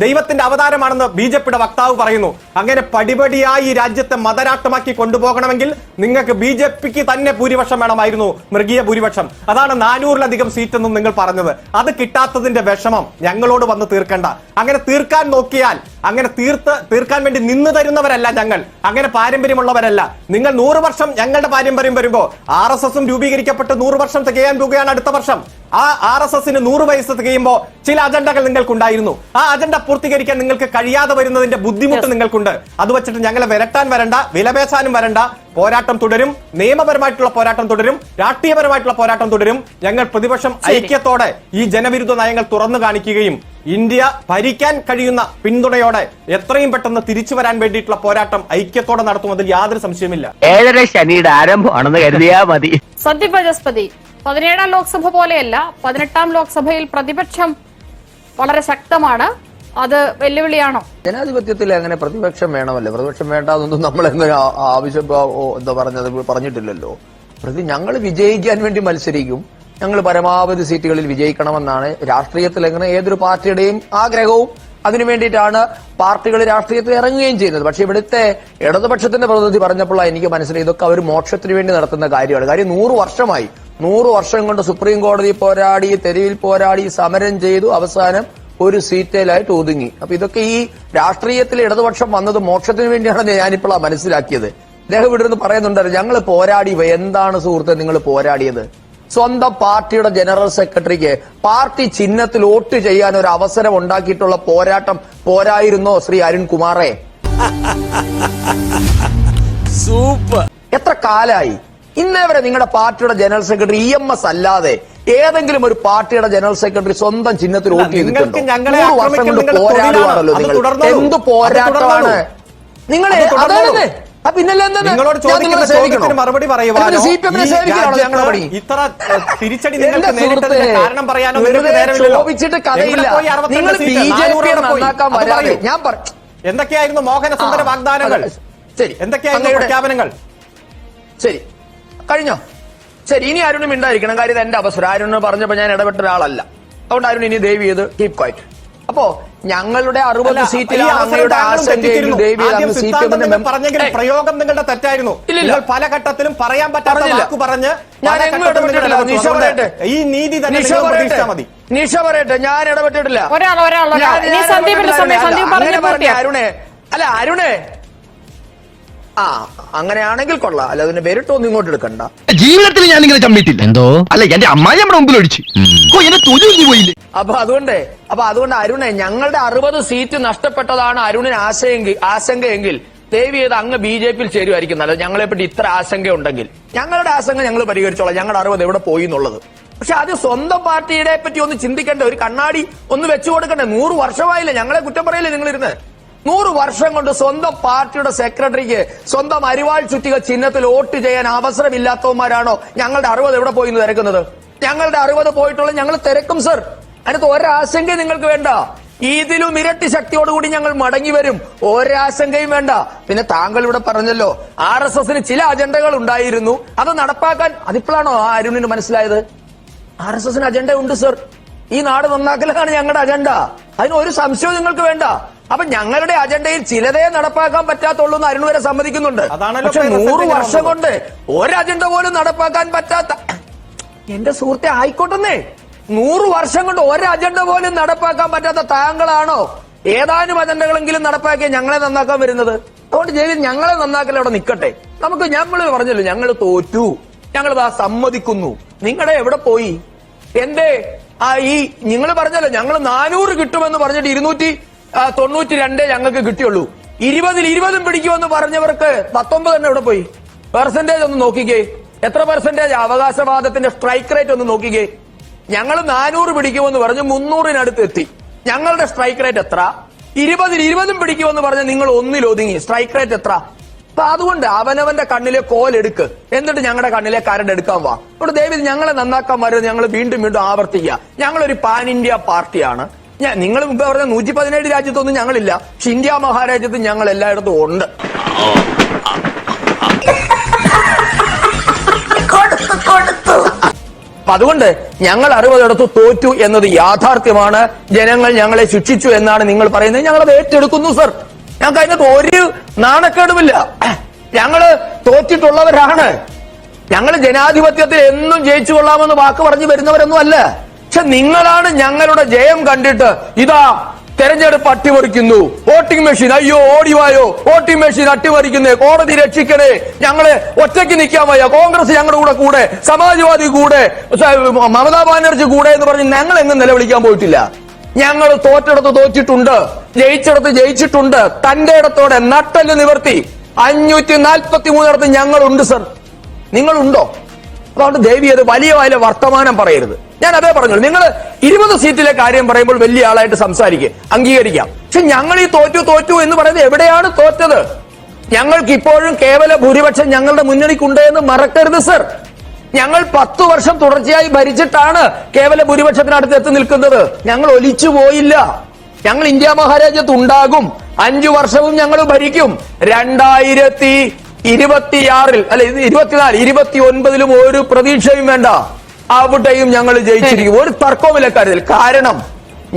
Speaker 3: ദൈവത്തിന്റെ അവതാരമാണെന്ന് BJPയുടെ വക്താവ് പറയുന്നു. അങ്ങനെ പടിപടിയായി ഈ രാജ്യത്തെ മതരാഷ്ട്രമാക്കി കൊണ്ടുപോകണമെങ്കിൽ നിങ്ങൾക്ക് BJPക്ക് തന്നെ ഭൂരിപക്ഷം വേണമായിരുന്നു, മൃഗീയ ഭൂരിപക്ഷം. അതാണ് 400-ലധികം സീറ്റെന്നും നിങ്ങൾ പറഞ്ഞത്. അത് കിട്ടാത്തതിന്റെ വിഷമം ഞങ്ങളോട് വന്ന് തീർക്കണ്ട. അങ്ങനെ തീർക്കാൻ നോക്കിയാൽ, അങ്ങനെ തീർക്കാൻ വേണ്ടി നിന്ന് തരുന്നവരല്ല ഞങ്ങൾ, അങ്ങനെ പാരമ്പര്യമുള്ളവരല്ല. നിങ്ങൾ 100 വർഷം ഞങ്ങളുടെ പാരമ്പര്യം വരുമ്പോ RSSും രൂപീകരിക്കപ്പെട്ട് 100 വർഷം തികയാൻ പോകുകയാണ് അടുത്ത വർഷം. ആ RSSന് 100 വയസ്സ് തികയുമ്പോൾ ചില അജണ്ടകൾ നിങ്ങൾക്കുണ്ടായിരുന്നു. ആ അജണ്ട പൂർത്തീകരിക്കാൻ നിങ്ങൾക്ക് കഴിയാതെ വരുന്നതിന്റെ ബുദ്ധിമുട്ട് നിങ്ങൾക്കുണ്ട്. അത് വെച്ചിട്ട് ഞങ്ങളെ വിരട്ടാൻ വരണ്ട, വിലപേശാനും വരണ്ട. പോരാട്ടം തുടരും, നിയമപരമായിട്ടുള്ള പോരാട്ടം തുടരും, രാഷ്ട്രീയപരമായിട്ടുള്ള പോരാട്ടം തുടരും. ഞങ്ങൾ പ്രതിപക്ഷം ഐക്യത്തോടെ ഈ ജനവിരുദ്ധ നയങ്ങൾ തുറന്നു കാണിക്കുകയും ഇന്ത്യ ഭരിക്കാൻ കഴിയുന്ന പിന്തുണയോടെ എത്രയും പെട്ടെന്ന് തിരിച്ചു വരാൻ വേണ്ടിയിട്ടുള്ള പോരാട്ടം ഐക്യത്തോടെ നടത്തുന്നതിൽ യാതൊരു സംശയമില്ല.
Speaker 7: 7:30 ശനിയുടെ ആരംഭമാണെന്ന് കരുതിയാ മതി.
Speaker 1: സന്ദീപ് വാചസ്പതി, 17ാം ലോക്സഭ പോലെയല്ല, 18ാം ലോക്സഭയിൽ പ്രതിപക്ഷം വളരെ ശക്തമാണ്. അത് വെല്ലുവിളിയാണോ?
Speaker 5: ജനാധിപത്യത്തിൽ അങ്ങനെ പ്രതിപക്ഷം വേണമല്ലോ. പ്രതിപക്ഷം വേണ്ടാതൊന്നും നമ്മളെങ്ങനെ ആവശ്യം പറഞ്ഞിട്ടില്ലല്ലോ. ഞങ്ങൾ വിജയിക്കാൻ വേണ്ടി മത്സരിക്കും. ഞങ്ങൾ പരമാവധി സീറ്റുകളിൽ വിജയിക്കണമെന്നാണ് രാഷ്ട്രീയത്തിൽ എങ്ങനെ ഏതൊരു പാർട്ടിയുടെയും ആഗ്രഹവും. അതിനു വേണ്ടിയിട്ടാണ് പാർട്ടികൾ രാഷ്ട്രീയത്തിൽ ഇറങ്ങുകയും ചെയ്യുന്നത്. പക്ഷെ ഇവിടുത്തെ ഇടതുപക്ഷത്തിന്റെ പ്രതിനിധി പറഞ്ഞപ്പോഴാണ് എനിക്ക് മനസ്സിലായി ഇതൊക്കെ അവർ മോക്ഷത്തിന് വേണ്ടി നടത്തുന്ന കാര്യമാണ്. കാര്യം 100 വർഷമായി, 100 വർഷം കൊണ്ട് സുപ്രീം കോടതി പോരാടി, തെരുവിൽ പോരാടി, സമരം ചെയ്തു, അവസാനം ഒരു സീറ്റേലായിട്ട് ഒതുങ്ങി. അപ്പൊ ഇതൊക്കെ ഈ രാഷ്ട്രീയത്തിൽ ഇടതുപക്ഷം വന്നത് മോക്ഷത്തിന് വേണ്ടിയാണെന്ന് ഞാനിപ്പോഴാണ് മനസ്സിലാക്കിയത്. അദ്ദേഹം ഇവിടെ നിന്ന് പറയുന്നുണ്ടായിരുന്നു ഞങ്ങൾ പോരാടി. എന്താണ് സുഹൃത്തെ നിങ്ങൾ പോരാടിയത്? സ്വന്തം പാർട്ടിയുടെ ജനറൽ സെക്രട്ടറിക്ക് പാർട്ടി ചിഹ്നത്തിൽ വോട്ട് ചെയ്യാൻ ഒരു അവസരം ഉണ്ടാക്കിയിട്ടുള്ള പോരാട്ടം പോരായിരുന്നോ ശ്രീ അരുൺകുമാറെ?
Speaker 8: സൂപ്പർ.
Speaker 5: എത്ര കാലായി ഇന്നേ വരെ നിങ്ങളുടെ പാർട്ടിയുടെ ജനറൽ സെക്രട്ടറി EMS അല്ലാതെ ഏതെങ്കിലും ഒരു പാർട്ടിയുടെ ജനറൽ സെക്രട്ടറി സ്വന്തം ചിഹ്നത്തിൽ വോട്ട് ചെയ്തിട്ടുണ്ടോ? 100 വർഷം കൊണ്ട് പോരാടുവാണല്ലോ നിങ്ങൾ. എന്ത് പോരാട്ടമാണ് നിങ്ങൾ? അതാണ് പിന്നല്ലേ
Speaker 3: നിങ്ങളോട് ചോദിക്കുന്ന ചോദ്യത്തിന് മറുപടി പറയുവാനോ ഇത്ര തിരിച്ചടി നിങ്ങൾക്ക് നേരിട്ടതിന്റെ കാരണം പറയാനോ
Speaker 5: ചോദിച്ചിട്ട് കഥയില്ല. നിങ്ങൾ BJP നന്നാക്കാൻ വരാതെ ഞാൻ
Speaker 3: എന്തൊക്കെയായിരുന്നു മോഹനസുന്ദര വാഗ്ദാനങ്ങൾ?
Speaker 5: ശരി,
Speaker 3: എന്തൊക്കെയായിരുന്നു പ്രഖ്യാപനങ്ങൾ?
Speaker 5: ശരി, കഴിഞ്ഞോ? ശരി, ഇനി അരുണും മിണ്ടായിരിക്കണം. കാര്യം ഇത് എന്റെ അവസരം. അരുണ് പറഞ്ഞപ്പോ ഞാൻ ഇടപെട്ട ഒരാളല്ല. അതുകൊണ്ട് അരുൺ ഇനി ദയവ് ചെയ്ത് കീപ് ക്വൈറ്റ്. അപ്പോ ഞങ്ങളുടെ 60 സീറ്റിലാണ് അങ്ങയുടെ ആശങ്കയെങ്കിൽ
Speaker 3: പറഞ്ഞെങ്കിൽ പ്രയോഗം നിങ്ങളുടെ തെറ്റായിരുന്നു. നിങ്ങൾ പല ഘട്ടത്തിലും പറയാൻ പറ്റാത്ത വാക്ക് പറഞ്ഞ് ഈ നീതി തന്നെ മതി.
Speaker 5: നിഷ പറയട്ടെ, ഞാൻ ഇടപെട്ടിട്ടില്ല. അരുണേ, അല്ല അരുണേ, അങ്ങനെയാണെങ്കിൽ കൊള്ളാം. അല്ല അതിന് പേരിട്ടൊന്നും ഇങ്ങോട്ട് എടുക്കണ്ട.
Speaker 7: ജീവിതത്തിൽ ഞാൻ ഇങ്ങനെ ചമ്മിട്ടില്ല. എന്തോ അല്ല, എന്റെ അമ്മായി നമ്മുടെ മുമ്പിൽ ഒഴിച്ചു. പോയില്ലേ.
Speaker 5: അപ്പൊ അതുകൊണ്ട് അരുണെ, ഞങ്ങളുടെ 60 സീറ്റ് നഷ്ടപ്പെട്ടതാണ് അരുണിന് ആശങ്കയെങ്കിൽ ദയവ് ചെയ്ത് അങ്ങ് BJPയിൽ ചേരുമായിരിക്കും നല്ലത്. ഞങ്ങളെപ്പറ്റി ഇത്ര ആശങ്ക ഉണ്ടെങ്കിൽ ഞങ്ങളുടെ ആശങ്ക ഞങ്ങൾ പരിഹരിച്ചോളാം. ഞങ്ങളുടെ 60 എവിടെ പോയി എന്നുള്ളത്. പക്ഷെ അത് സ്വന്തം പാർട്ടിയുടെ പറ്റി ഒന്ന് ചിന്തിക്കേണ്ട, ഒരു കണ്ണാടി ഒന്ന് വെച്ചു കൊടുക്കണ്ടേ? 100 വർഷമായില്ലേ? ഞങ്ങളെ കുറ്റം പറയില്ലേ നിങ്ങളിരുന്ന്? 100 വർഷം കൊണ്ട് സ്വന്തം പാർട്ടിയുടെ സെക്രട്ടറിക്ക് സ്വന്തം അരിവാൾ ചുറ്റിക ചിഹ്നത്തിൽ വോട്ട് ചെയ്യാൻ അവസരമില്ലാത്തവന്മാരാണോ ഞങ്ങളുടെ 60 എവിടെ പോയി തിരക്കുന്നത്? ഞങ്ങളുടെ 60 പോയിട്ടുള്ള ഞങ്ങൾ തിരക്കും സർ. അതിനകത്ത് ഒരാശങ്ക നിങ്ങൾക്ക് വേണ്ട. ഇതിലും ഇരട്ടി ശക്തിയോടുകൂടി ഞങ്ങൾ മടങ്ങി വരും. ഒരാശങ്കയും വേണ്ട. പിന്നെ താങ്കൾ ഇവിടെ പറഞ്ഞല്ലോ RSSന് ചില അജണ്ടകൾ ഉണ്ടായിരുന്നു, അത് നടപ്പാക്കാൻ. അതിപ്പോഴാണോ അരുണിന് മനസ്സിലായത്? RSSന് അജണ്ട ഉണ്ട് സർ. ഈ നാട് നന്നാക്കലാണ് ഞങ്ങളുടെ അജണ്ട. അതിന് ഒരു സംശയവും നിങ്ങൾക്ക് വേണ്ട. അപ്പൊ ഞങ്ങളുടെ അജണ്ടയിൽ ചിലതേ നടപ്പാക്കാൻ പറ്റാത്തുള്ളൂ എന്ന് അരുൺ വരെ സമ്മതിക്കുന്നുണ്ട്. പക്ഷെ 100 വർഷം കൊണ്ട് ഒരു അജണ്ട പോലും നടപ്പാക്കാൻ പറ്റാത്ത എന്റെ സുഹൃത്തെ ആയിക്കോട്ടെന്നേ, 100 വർഷം കൊണ്ട് ഒരു അജണ്ട പോലും നടപ്പാക്കാൻ പറ്റാത്ത താങ്കളാണോ ഏതാനും അജണ്ടകളെങ്കിലും നടപ്പാക്കിയ ഞങ്ങളെ നന്നാക്കാൻ വരുന്നത്? അതുകൊണ്ട് ജയിലിൽ ഞങ്ങളെ നന്നാക്കൽ അവിടെ നിൽക്കട്ടെ. നമുക്ക് ഞങ്ങൾ പറഞ്ഞല്ലോ ഞങ്ങൾ തോറ്റു, ഞങ്ങളിതാ സമ്മതിക്കുന്നു. നിങ്ങളുടെ എവിടെ പോയി? എന്തേ ഈ നിങ്ങൾ പറഞ്ഞല്ലോ ഞങ്ങൾ 400 കിട്ടുമെന്ന് പറഞ്ഞിട്ട് 292 ഞങ്ങൾക്ക് കിട്ടിയുള്ളൂ. 20-ൽ 20 പിടിക്കുമെന്ന് പറഞ്ഞവർക്ക് 19 തന്നെ എവിടെ പോയി? പെർസെന്റേജ് ഒന്ന് നോക്കിക്കേ. എത്ര പെർസെന്റേജ് അവകാശവാദത്തിന്റെ സ്ട്രൈക്ക് റേറ്റ് ഒന്ന് നോക്കിക്കേ. ഞങ്ങൾ 400 പിടിക്കുമെന്ന് പറഞ്ഞ് 300-നടുത്ത് എത്തി. ഞങ്ങളുടെ സ്ട്രൈക്ക് റേറ്റ് എത്ര? 20-ൽ 20 പിടിക്കുമെന്ന് പറഞ്ഞ് നിങ്ങൾ 1-ൽ ഒതുങ്ങി. സ്ട്രൈക്ക് റേറ്റ് എത്ര? അപ്പൊ അതുകൊണ്ട് അവനവന്റെ കണ്ണിലെ കോലെടുക്ക്, എന്നിട്ട് ഞങ്ങളുടെ കണ്ണിലെ കരട് എടുക്കാൻ വാ. ഇവിടെ ദേവി ഞങ്ങളെ നന്നാക്കാൻ വരുന്നത് ഞങ്ങൾ വീണ്ടും വീണ്ടും ആവർത്തിക്കുക. ഞങ്ങളൊരു പാൻ ഇന്ത്യ പാർട്ടിയാണ്. നിങ്ങൾ മുമ്പ് പറഞ്ഞ 117 രാജ്യത്തൊന്നും ഞങ്ങളില്ല, പക്ഷെ ഇന്ത്യ മഹാരാജ്യത്ത് ഞങ്ങൾ എല്ലായിടത്തും ഉണ്ട്. അപ്പൊ അതുകൊണ്ട് ഞങ്ങൾ 60 തോറ്റു എന്നത് യാഥാർത്ഥ്യമാണ്. ജനങ്ങൾ ഞങ്ങളെ ശിക്ഷിച്ചു എന്നാണ് നിങ്ങൾ പറയുന്നത്. ഞങ്ങളത് ഏറ്റെടുക്കുന്നു സർ. ഞങ്ങൾക്ക് അതിനകത്ത് ഒരു നാണക്കേടുമില്ല. ഞങ്ങള് തോറ്റിട്ടുള്ളവരാണ്. ഞങ്ങൾ ജനാധിപത്യത്തിൽ എന്നും ജയിച്ചു കൊള്ളാമെന്ന് വാക്ക് പറഞ്ഞു വരുന്നവരൊന്നും അല്ല. പക്ഷെ നിങ്ങളാണ് ഞങ്ങളുടെ ജയം കണ്ടിട്ട് ഇതാ തെരഞ്ഞെടുപ്പ് അട്ടിമറിക്കുന്നു, വോട്ടിംഗ് മെഷീൻ അയ്യോ ഓടിവായോ, വോട്ടിംഗ് മെഷീൻ അട്ടിമറിക്കുന്നേ, കോടതി രക്ഷിക്കണേ, ഞങ്ങള് ഒറ്റയ്ക്ക് നിൽക്കാൻ വയ്യ, കോൺഗ്രസ് ഞങ്ങളുടെ കൂടെ, സമാജ്വാദി കൂടെ, മമതാ ബാനർജി കൂടെ എന്ന് പറഞ്ഞ് ഞങ്ങൾ എങ്ങും നിലവിളിക്കാൻ പോയിട്ടില്ല. ഞങ്ങൾ തോറ്റിടത്ത് തോറ്റിട്ടുണ്ട്, ജയിച്ചിടത്ത് ജയിച്ചിട്ടുണ്ട്. തന്റെ ഇടത്തോടെ നട്ടല് നിവർത്തി 543 ഞങ്ങളുണ്ട് സർ. നിങ്ങളുണ്ടോ? അതുകൊണ്ട് ദേവി അത് വലിയ വലിയ വർത്തമാനം പറയരുത്. ഞാൻ അതേ പറഞ്ഞോളൂ. നിങ്ങൾ 20 സീറ്റിലെ കാര്യം പറയുമ്പോൾ വലിയ ആളായിട്ട് സംസാരിക്കുക, അംഗീകരിക്കാം. പക്ഷെ ഞങ്ങൾ ഈ തോറ്റു എന്ന് പറയുന്നത് എവിടെയാണ് തോറ്റത്? ഞങ്ങൾക്ക് ഇപ്പോഴും കേവല ഭൂരിപക്ഷം ഞങ്ങളുടെ മുന്നണിക്കുണ്ട് എന്ന് മറക്കരുത് സർ. ഞങ്ങൾ 10 വർഷം തുടർച്ചയായി ഭരിച്ചിട്ടാണ് കേവല ഭൂരിപക്ഷത്തിനടുത്ത് എത്തി നിൽക്കുന്നത്. ഞങ്ങൾ ഒലിച്ചു പോയില്ല. ഞങ്ങൾ ഇന്ത്യ മഹാരാജ്യത്ത് ഉണ്ടാകും. 5 വർഷവും ഞങ്ങൾ ഭരിക്കും. 2026-ൽ അല്ലെ 24, 29-ലും ഒരു പ്രതീക്ഷയും വേണ്ട. അവിടെയും ഞങ്ങൾ ജയിച്ചിരിക്കും. ഒരു തർക്കവുമില്ല കാര്യത്തിൽ. കാരണം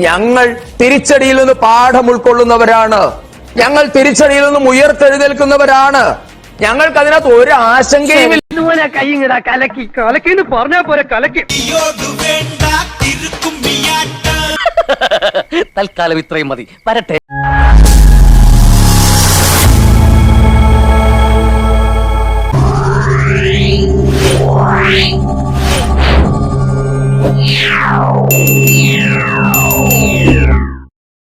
Speaker 5: ഞങ്ങൾ തിരിച്ചടിയിൽ നിന്ന് പാഠം ഉൾക്കൊള്ളുന്നവരാണ്. ഞങ്ങൾ തിരിച്ചടിയിൽ നിന്നും ഉയർത്തെഴുന്നേൽക്കുന്നവരാണ്. ഞങ്ങൾക്ക് അതിനകത്ത് ഒരു ആശങ്കയുമില്ല.
Speaker 7: തൽക്കാലം ഇത്രയും മതി. വരട്ടെ.